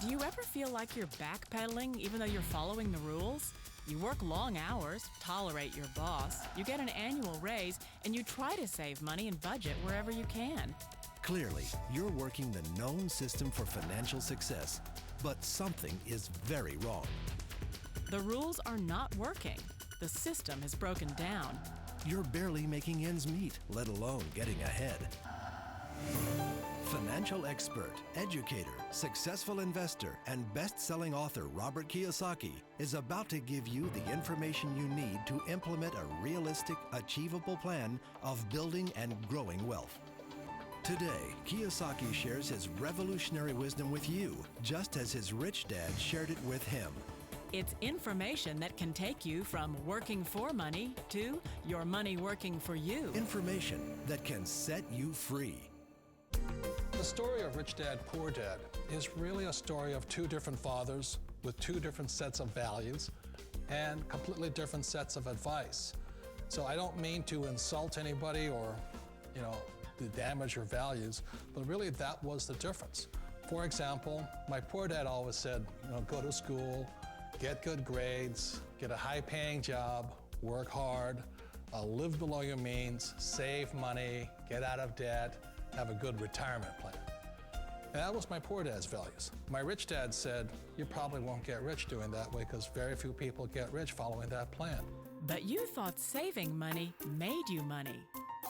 Do you ever feel like you're backpedaling even though you're following the rules? You work long hours, tolerate your boss, you get an annual raise, and you try to save money and budget wherever you can. Clearly, you're working the known system for financial success, but something is very wrong. The rules are not working. The system has broken down. You're barely making ends meet, let alone getting ahead. Financial expert, educator, successful investor, and best-selling author Robert Kiyosaki is about to give you the information you need to implement a realistic, achievable plan of building and growing wealth. Today, Kiyosaki shares his revolutionary wisdom with you, just as his rich dad shared it with him. It's information that can take you from working for money to your money working for you. Information that can set you free. The story of Rich Dad, Poor Dad is really a story of two different fathers with two different sets of values and completely different sets of advice. So I don't mean to insult anybody or, to damage your values, but really that was the difference. For example, my poor dad always said, go to school, get good grades, get a high-paying job, work hard, live below your means, save money, get out of debt, have a good retirement plan. And that was my poor dad's values. My rich dad said, you probably won't get rich doing that way because very few people get rich following that plan. But you thought saving money made you money.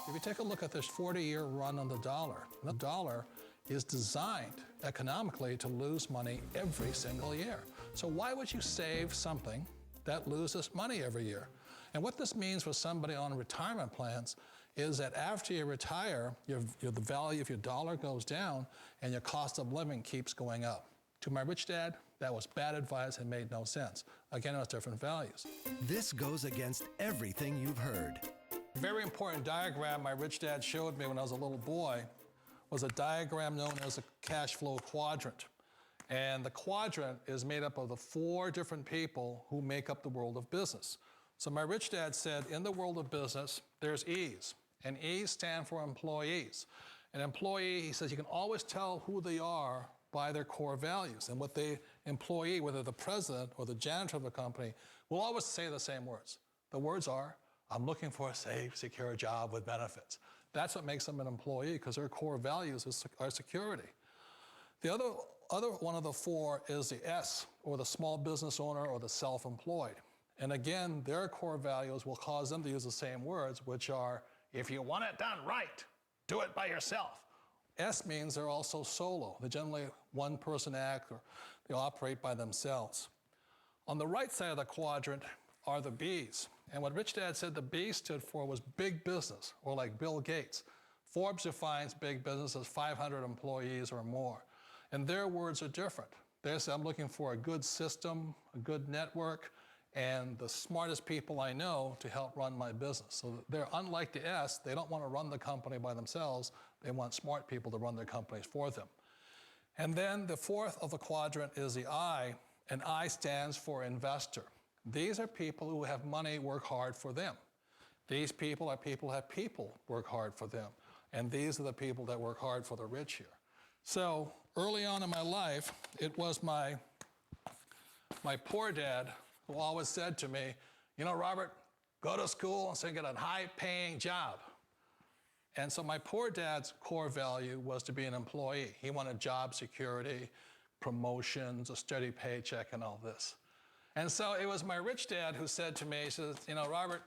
If you take a look at this 40-year run on the dollar is designed economically to lose money every single year. So why would you save something that loses money every year? And what this means for somebody on retirement plans is that after you retire, the value of your dollar goes down and your cost of living keeps going up. To my rich dad, that was bad advice and made no sense. Again, it was different values. This goes against everything you've heard. A very important diagram my rich dad showed me when I was a little boy was a diagram known as a cash flow quadrant. And the quadrant is made up of the 4 different people who make up the world of business. So my rich dad said, in the world of business, there's E's, and E's stand for employees. An employee, he says, you can always tell who they are by their core values. And what the employee, whether the president or the janitor of the company, will always say the same words. The words are, I'm looking for a safe, secure job with benefits. That's what makes them an employee, because their core values are security. The other one of the 4 is the S, or the small business owner or the self-employed. And again, their core values will cause them to use the same words, which are, if you want it done right, do it by yourself. S means they're also solo. They're generally one-person act, or they operate by themselves. On the right side of the quadrant are the B's. And what Rich Dad said the B stood for was big business, or like Bill Gates. Forbes defines big business as 500 employees or more. And their words are different. They say, I'm looking for a good system, a good network, and the smartest people I know to help run my business. So they're unlike the S. They don't want to run the company by themselves. They want smart people to run their companies for them. And then the 4th of the quadrant is the I, and I stands for investor. These are people who have money work hard for them. These people are people who have people work hard for them. And these are the people that work hard for the rich here. So early on in my life, it was my poor dad who always said to me, Robert, go to school and so get a high-paying job. And so my poor dad's core value was to be an employee. He wanted job security, promotions, a steady paycheck, and all this. And so it was my rich dad who said to me, he says, Robert,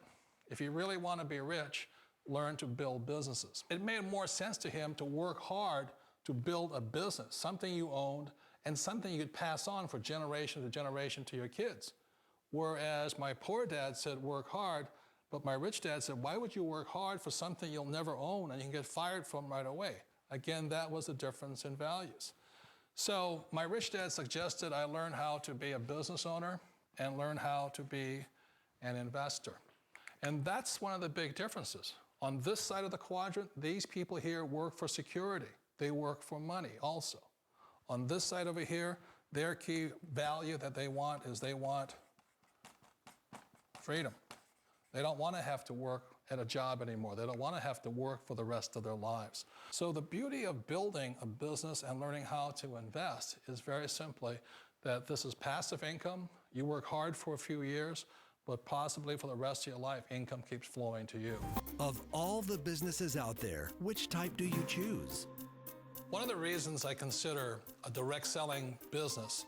if you really want to be rich, learn to build businesses. It made more sense to him to work hard to build a business, something you owned, and something you could pass on for generation to generation to your kids. Whereas my poor dad said, work hard, but my rich dad said, why would you work hard for something you'll never own and you can get fired from right away? Again, that was the difference in values. So my rich dad suggested I learn how to be a business owner and learn how to be an investor. And that's one of the big differences. On this side of the quadrant, these people here work for security. They work for money also. On this side over here, their key value that they want is they want freedom. They don't want to have to work at a job anymore. They don't want to have to work for the rest of their lives. So the beauty of building a business and learning how to invest is very simply that this is passive income. You work hard for a few years, but possibly for the rest of your life, income keeps flowing to you. Of all the businesses out there, which type do you choose? One of the reasons I consider a direct selling business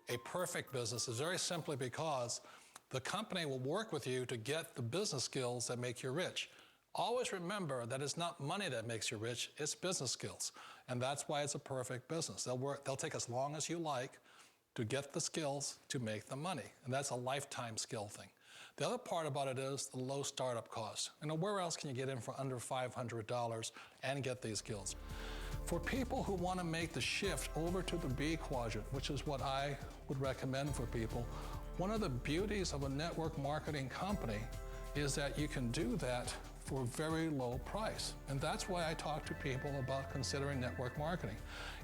a perfect business is very simply because the company will work with you to get the business skills that make you rich. Always remember that it's not money that makes you rich, it's business skills. And that's why it's a perfect business. They'll take as long as you like to get the skills to make the money. And that's a lifetime skill thing. The other part about it is the low startup cost. Where else can you get in for under $500 and get these skills? For people who want to make the shift over to the B quadrant, which is what I would recommend for people, one of the beauties of a network marketing company is that you can do that for a very low price. And that's why I talk to people about considering network marketing.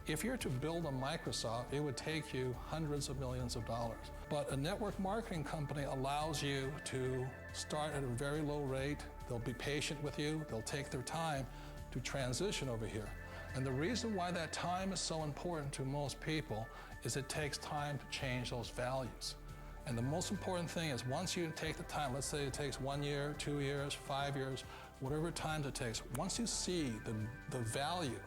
If you're to build a Microsoft, it would take you hundreds of millions of dollars. But a network marketing company allows you to start at a very low rate. They'll be patient with you. They'll take their time to transition over here. And the reason why that time is so important to most people is it takes time to change those values. And the most important thing is once you take the time, let's say it takes 1 year, 2 years, 5 years, whatever time it takes, once you see the value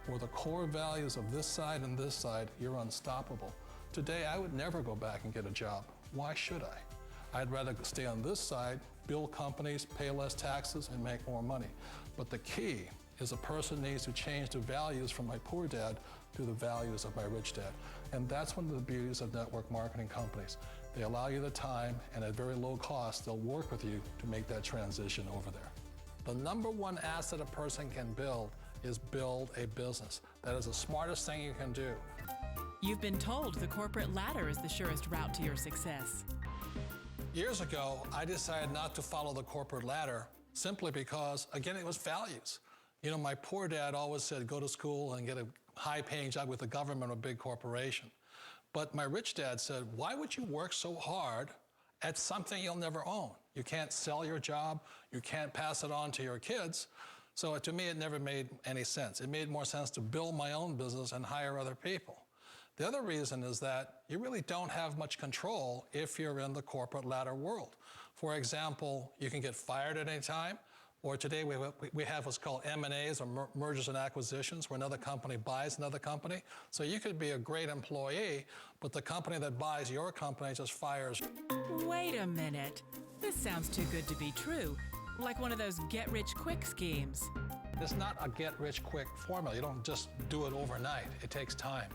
or the core values of this side and this side, you're unstoppable. Today, I would never go back and get a job. Why should I? I'd rather stay on this side, build companies, pay less taxes, and make more money. But the key is a person needs to change the values from my poor dad to the values of my rich dad. And that's one of the beauties of network marketing companies. They allow you the time, and at very low cost, they'll work with you to make that transition over there. The number one asset a person can build is build a business. That is the smartest thing you can do. You've been told the corporate ladder is the surest route to your success. Years ago, I decided not to follow the corporate ladder simply because, again, it was values. My poor dad always said, go to school and get a high-paying job with the government or a big corporation. But my rich dad said, why would you work so hard at something you'll never own? You can't sell your job. You can't pass it on to your kids. So to me, it never made any sense. It made more sense to build my own business and hire other people. The other reason is that you really don't have much control if you're in the corporate ladder world. For example, you can get fired at any time. Or today we have what's called M&As, or mergers and acquisitions, where another company buys another company. So you could be a great employee, but the company that buys your company just fires. Wait a minute. This sounds too good to be true. Like one of those get-rich-quick schemes. It's not a get-rich-quick formula. You don't just do it overnight. It takes time.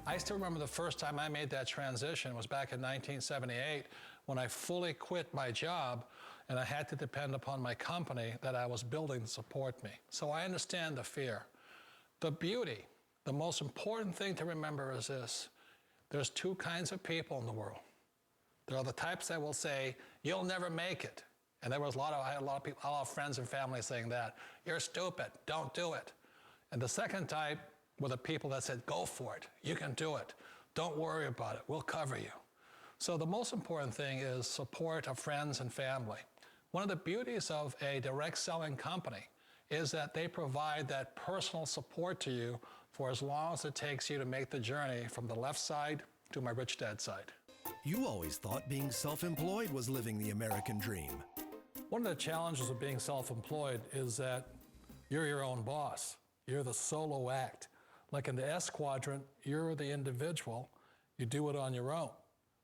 I still remember the first time I made that transition was back in 1978 when I fully quit my job and I had to depend upon my company that I was building to support me. So I understand the fear. The beauty, the most important thing to remember is this. There's two kinds of people in the world. There are the types that will say, you'll never make it. And I had a lot of people, a lot of friends and family saying that. You're stupid, don't do it. And the second type were the people that said, go for it, you can do it. Don't worry about it, we'll cover you. So the most important thing is support of friends and family. One of the beauties of a direct selling company is that they provide that personal support to you for as long as it takes you to make the journey from the left side to my rich dad side. You always thought being self-employed was living the American dream. One of the challenges of being self-employed is that you're your own boss. You're the solo act. Like in the S quadrant, you're the individual. You do it on your own.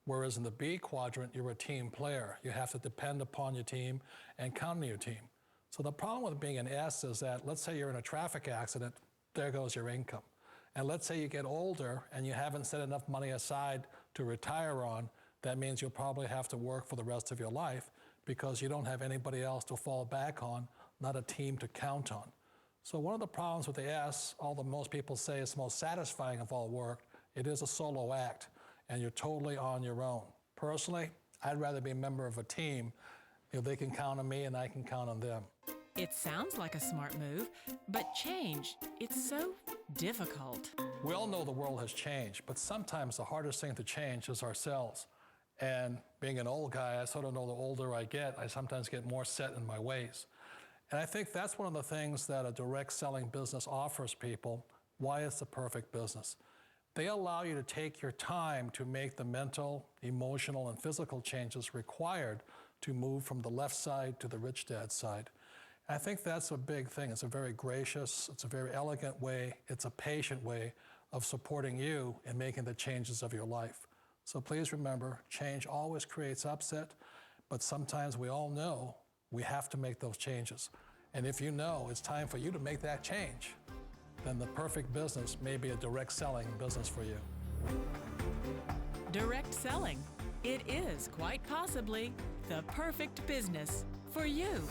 Whereas in the B quadrant, you're a team player. You have to depend upon your team and count on your team. So the problem with being an S is that, let's say you're in a traffic accident, there goes your income. And let's say you get older and you haven't set enough money aside to retire on, that means you'll probably have to work for the rest of your life because you don't have anybody else to fall back on, not a team to count on. So one of the problems with the S, although most people say it's the most satisfying of all work, it is a solo act, and you're totally on your own. Personally, I'd rather be a member of a team if they can count on me and I can count on them. It sounds like a smart move, but change, it's so difficult. We all know the world has changed, but sometimes the hardest thing to change is ourselves. And being an old guy, I sort of know the older I get, I sometimes get more set in my ways. And I think that's one of the things that a direct selling business offers people, why it's the perfect business. They allow you to take your time to make the mental, emotional, and physical changes required to move from the left side to the rich dad side. I think that's a big thing. It's a very gracious, it's a very elegant way, it's a patient way of supporting you in making the changes of your life. So please remember, change always creates upset, but sometimes we all know we have to make those changes. And if you know it's time for you to make that change, then the perfect business may be a direct selling business for you. Direct selling. It is quite possibly the perfect business for you.